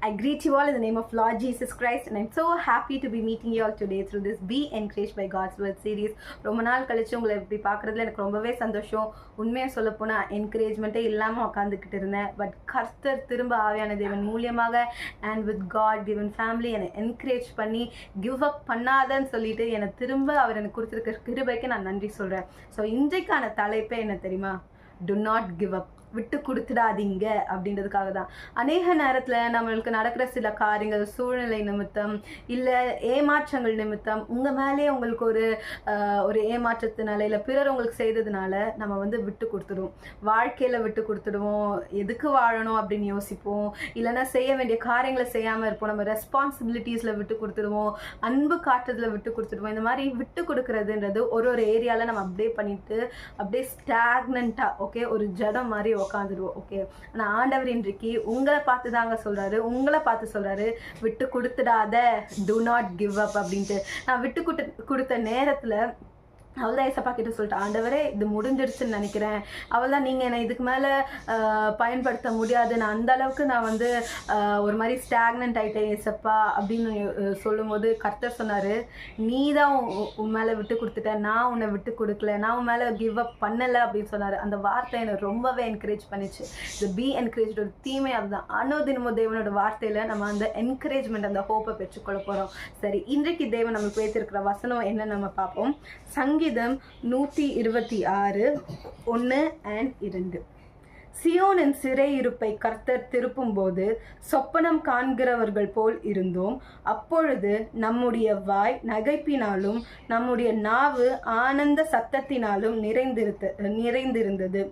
I greet you all in the name of Lord Jesus Christ, and I'm so happy to be meeting you all today through this Be Encouraged by God's Word series. ரொம்ப நாள் கழிச்சு உங்களை இப்படி பார்க்குறதுல எனக்கு ரொம்பவே சந்தோஷம். உண்மையாக சொல்லப்போனால் என்கரேஜ்மெண்ட்டே இல்லாமல் உட்காந்துக்கிட்டு இருந்தேன். பட் கர்த்தர் திரும்ப ஆவியான தேவன் மூலியமாக and with God given family என்னை என்கரேஜ் பண்ணி கிவ் அப் பண்ணாதன்னு சொல்லிட்டு என்னை திரும்ப அவர் எனக்கு கொடுத்துருக்க கிருபைக்கு நான் நன்றி சொல்கிறேன். ஸோ இன்றைக்கான தலைப்பே என்ன தெரியுமா? டு நாட் கிவ் அப், விட்டு கொடுத்துடாதீங்க அப்படின்றதுக்காக தான். அநேக நேரத்தில் நம்மளுக்கு நடக்கிற சில காரியங்கள், சூழ்நிலை நிமித்தம் இல்லை ஏமாற்றங்கள் நிமித்தம், உங்கள் மேலே உங்களுக்கு ஒரு ஏமாற்றத்தினால இல்லை பிறர் உங்களுக்கு செய்ததுனால நம்ம விட்டு கொடுத்துடுவோம். வாழ்க்கையில் விட்டு கொடுத்துடுவோம். எதுக்கு வாழணும் அப்படின்னு யோசிப்போம். இல்லைன்னா செய்ய வேண்டிய காரியங்களை செய்யாமல் இருப்போம். நம்ம ரெஸ்பான்சிபிலிட்டிஸில் விட்டு கொடுத்துடுவோம். அன்பு காட்டுறதுல விட்டு கொடுத்துடுவோம். இந்த மாதிரி விட்டு கொடுக்கறதுன்றது ஒரு ஏரியாவில் நம்ம அப்படியே பண்ணிட்டு அப்படியே ஸ்டாக்னண்ட்டாக ஒரு ஜடம் மாதிரி உட்காந்துருவோம். ஓகே, ஆனால் ஆண்டவர் இன்றைக்கு உங்களை பார்த்து தாங்க சொல்றாரு, உங்களை பார்த்து சொல்றாரு, விட்டு கொடுத்துடாத, டு நாட் கிவ் அப் அப்படின்ட்டு. நான் விட்டு கொடுத்த நேரத்தில் அவள்தான் ஏசப்பா கிட்ட சொல்லிட்டு, ஆண்டவரே இது முடிஞ்சிருச்சுன்னு நினைக்கிறேன், அவள்தான் நீங்கள் என்னை இதுக்கு மேலே பயன்படுத்த முடியாது, நான் அந்த அளவுக்கு நான் ஒரு மாதிரி ஸ்டாக்னன்ட் ஆகிட்டேன் ஏசப்பா அப்படின்னு சொல்லும் போது கர்த்தர் சொன்னார், நீ தான் உன் மேலே விட்டு கொடுத்துட்ட, நான் உன்னை விட்டு கொடுக்கல, நான் உன் மேலே கிவ் அப் பண்ணலை அப்படின்னு சொன்னார். அந்த வார்த்தை என்னை ரொம்பவே என்கரேஜ் பண்ணிச்சு. இது பி என்கரேஜ் ஒரு தீமை அதுதான். அனுதினமும் தேவனோட வார்த்தையில் நம்ம அந்த என்கரேஜ்மெண்ட், அந்த ஹோப்பை பெற்றுக்கொள்ள போகிறோம். சரி, இன்றைக்கு தேவன் நமக்கு வைத்திருக்கிற வசனம் என்ன நம்ம பார்ப்போம். சங்கீதம் 126 1 and 2. சியோனின் சிறையிருப்பை கர்த்தர் திருப்பும் போது சொப்பனம் காண்கிறவர்கள் போல் இருந்தோம். அப்பொழுது நம்முடைய வாய் நகைப்பினாலும் நம்முடைய நாவு ஆனந்த சத்தத்தினாலும் நிறைந்திருந்தது.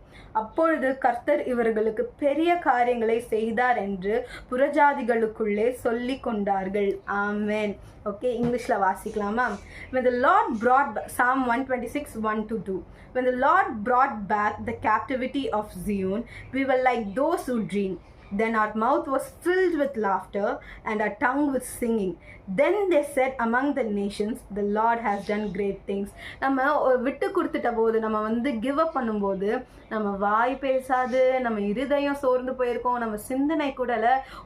அப்பொழுது கர்த்தர் இவர்களுக்கு பெரிய காரியங்களை செய்தார் என்று புறஜாதிகளுக்குள்ளே சொல்லி கொண்டார்கள். ஆமென். ஓகே, இங்கிலீஷில் வாசிக்கலாமா? When the Lord brought Psalm 126 1-2. When the Lord brought back the captivity of Zion, we were like those who dream. Then our mouth was filled with laughter and our tongue with singing. Then they said among the nations, the Lord has done great things. நம்ம விட்டு கொடுத்துட்ட போது, நம்ம give up பண்ணும்போது நம்ம வாய் பேசாது, நம்ம இருதயம் சோர்ந்து போயிருக்கோம், நம்ம சிந்தனை கூட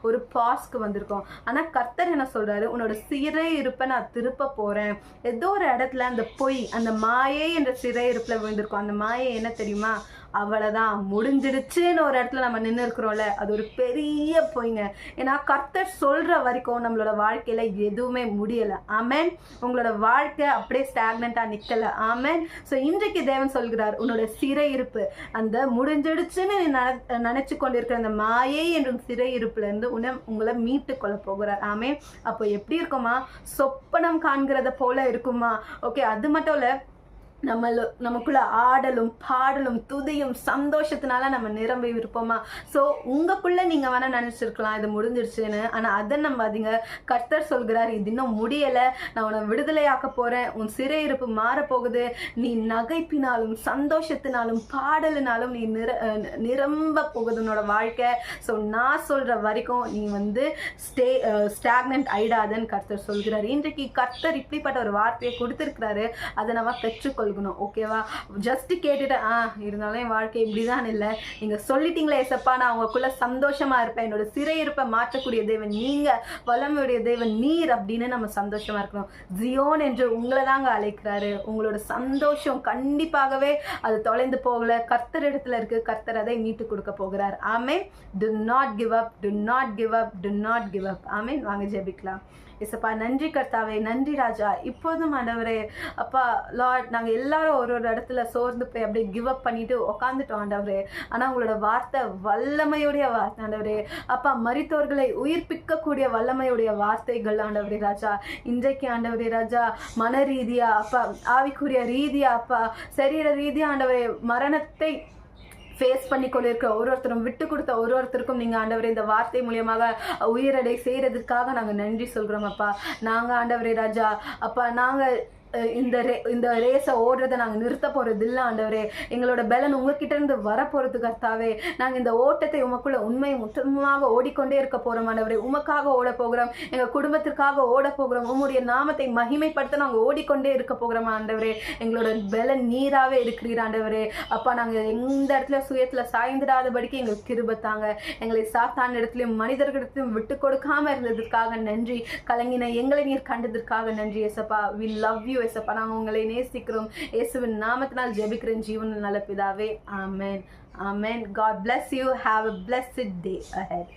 ஒரு பாஸ்க்கு வந்திருக்கோம். ஆனால் கர்த்தர் என்ன சொல்றாரு, உன்னோட சிறை இருப்பை நான் திருப்ப போறேன். ஏதோ ஒரு இடத்துல அந்த பொய், அந்த மாயை என்ற சிறை இருப்பில் விழுந்திருக்கோம். அந்த மாயை என்ன தெரியுமா? அவ்வளோதான், முடிஞ்சிடுச்சுன்னு ஒரு இடத்துல நம்ம நின்று இருக்கிறோம்ல, அது ஒரு பெரிய பொய்ங்க. ஏன்னா கர்த்தர் சொல்ற வரைக்கும் நம்மளோட வாழ்க்கையில எதுவுமே முடியலை. ஆமென். உங்களோட வாழ்க்கை அப்படியே ஸ்டாக்னண்டா நிக்கல. ஆமென். ஸோ இன்றைக்கு தேவன் சொல்கிறார், உன்னோட சிறை இருப்பு, அந்த முடிஞ்சிடுச்சுன்னு நினைச்சு கொண்டிருக்கிற அந்த மாயை என்றும் சிறை இருப்புல இருந்து உங்களை மீட்டு கொள்ள போகிறார். ஆமென். அப்போ எப்படி இருக்குமா? சொப்பனம் காண்கிறத போல இருக்குமா? ஓகே, அது மட்டும் இல்லை, நமக்குள்ள ஆடலும் பாடலும் துதியும் சந்தோஷத்தினால நம்ம நிரம்பி இருப்போமா? ஸோ உங்களுக்குள்ள நீங்க வேணா நினைச்சிருக்கலாம் இது முடிஞ்சிருச்சுன்னு, ஆனா அதை நம்பாதீங்க. கர்த்தர் சொல்கிறார், இது இன்னும் முடியலை, நான் உன்னை விடுதலையாக்க போறேன், உன் சிறை இருப்பு மாறப்போகுது, நீ நகைப்பினாலும் சந்தோஷத்தினாலும் பாடலினாலும் நீ நிரம்ப போகுது உன்னோட வாழ்க்கை. ஸோ நான் சொல்ற வரைக்கும் நீ ஸ்டாக்னன்ட் ஆயிடாதன்னு கர்த்தர் சொல்கிறார். இன்றைக்கு கர்த்தர் இப்படிப்பட்ட ஒரு வார்த்தையை கொடுத்திருக்கிறாரு, அதை நம்ம பெற்றுக்கொள்ள. ஓகேவா? ஜஸ்ட் கேட்டுட்டு இருந்தாலும் என் வாழ்க்கை இப்படிதான் இல்லை, நீங்க சொல்லிட்டீங்களே ஏசப்பா, நான் உங்களுக்குள்ள சந்தோஷமா இருப்பேன், என்னோட சிறையிருப்பை மாற்றக்கூடிய தேவன் நீங்க, வல்லமையுடைய தேவன் நீர் அப்படின்னு நம்ம சந்தோஷமா இருக்கணும். ஜியோன் என்று உங்களை தாங்க அழைக்கிறாரு. உங்களோட சந்தோஷம் கண்டிப்பாகவே அது தொலைந்து போகல, கர்த்தர் இடத்துல இருக்கு. கர்த்தர் அதை மீட்டு கொடுக்க போகிறார். Amen. Do not give up, do not give up, do not give up. Amen. வாங்க ஜெபிக்கலாம். ஏசப்பா, நன்றி கர்த்தாவே, நன்றி ராஜா. இப்போதும் ஆண்டவரே, அப்பா லார்ட், நாங்கள் எல்லாரும் ஒரு இடத்துல சோர்ந்து போய் அப்படியே கிவ் அப் பண்ணிட்டு உட்காந்துட்டோம் ஆண்டவரே. ஆனால் உங்களோட வார்த்தை வல்லமையுடைய வார்த்தை ஆண்டவரே. அப்பா, மரித்தோர்களை உயிர்ப்பிக்கக்கூடிய வல்லமையுடைய வார்த்தைகள் ஆண்டவரே ராஜா. இன்றைக்கு ஆண்டவரே ராஜா, மன ரீதியா அப்பா, ஆவிக்குரிய ரீதியா அப்பா, சரீர ரீதியா ஆண்டவரே, மரணத்தை ஃபேஸ் பண்ணி கொண்டிருக்கிற ஒருத்தரும், விட்டு கொடுத்த ஒருத்தருக்கும் நீங்கள் ஆண்டவரே இந்த வார்த்தை மூலியமாக உயிரடை செய்கிறதுக்காக நாங்கள் நன்றி சொல்கிறோம் அப்பா. நாங்கள் ஆண்டவரே ராஜா அப்பா, நாங்கள் இந்த ரேஸை ஓடுறதை நாங்கள் நிறுத்த போகிறது இல்லை ஆண்டவரே. எங்களோட பலன் உங்ககிட்ட இருந்து வரப்போகிறது கர்த்தாவே. நாங்கள் இந்த ஓட்டத்தை உமக்குள்ள உண்மை முற்றமாக ஓடிக்கொண்டே இருக்க போகிறோம் ஆண்டவரே. உமக்காக ஓட போகிறோம், எங்கள் குடும்பத்திற்காக ஓட போகிறோம், உம்முடைய நாமத்தை மகிமைப்படுத்த நாங்கள் ஓடிக்கொண்டே இருக்க போகிறோம் ஆண்டவரே. எங்களோட பலன் நீராகவே இருக்கிறீர் ஆண்டவரே. அப்பா, நாங்கள் எந்த இடத்துல சுயத்தில் சாய்ந்திடாதபடிக்கு எங்களுக்கு கிருபை தாங்க. எங்களை சாத்தான இடத்துலையும் மனிதர்களிடத்திலும் விட்டு கொடுக்காம இருந்ததற்காக நன்றி. கலங்கின எங்களை நீர் கண்டதற்காக நன்றி ஏசப்பா. வி லவ் யூ ஏசப்பா. நாங்கள் உங்களை நேசிக்கிறோம். இயேசுவின் நாமத்தினால் ஜெபிக்கிறேன் ஜீவனில் நல்ல பிதாவே. ஆமென். ஆமென். God bless you. Have a blessed day ahead.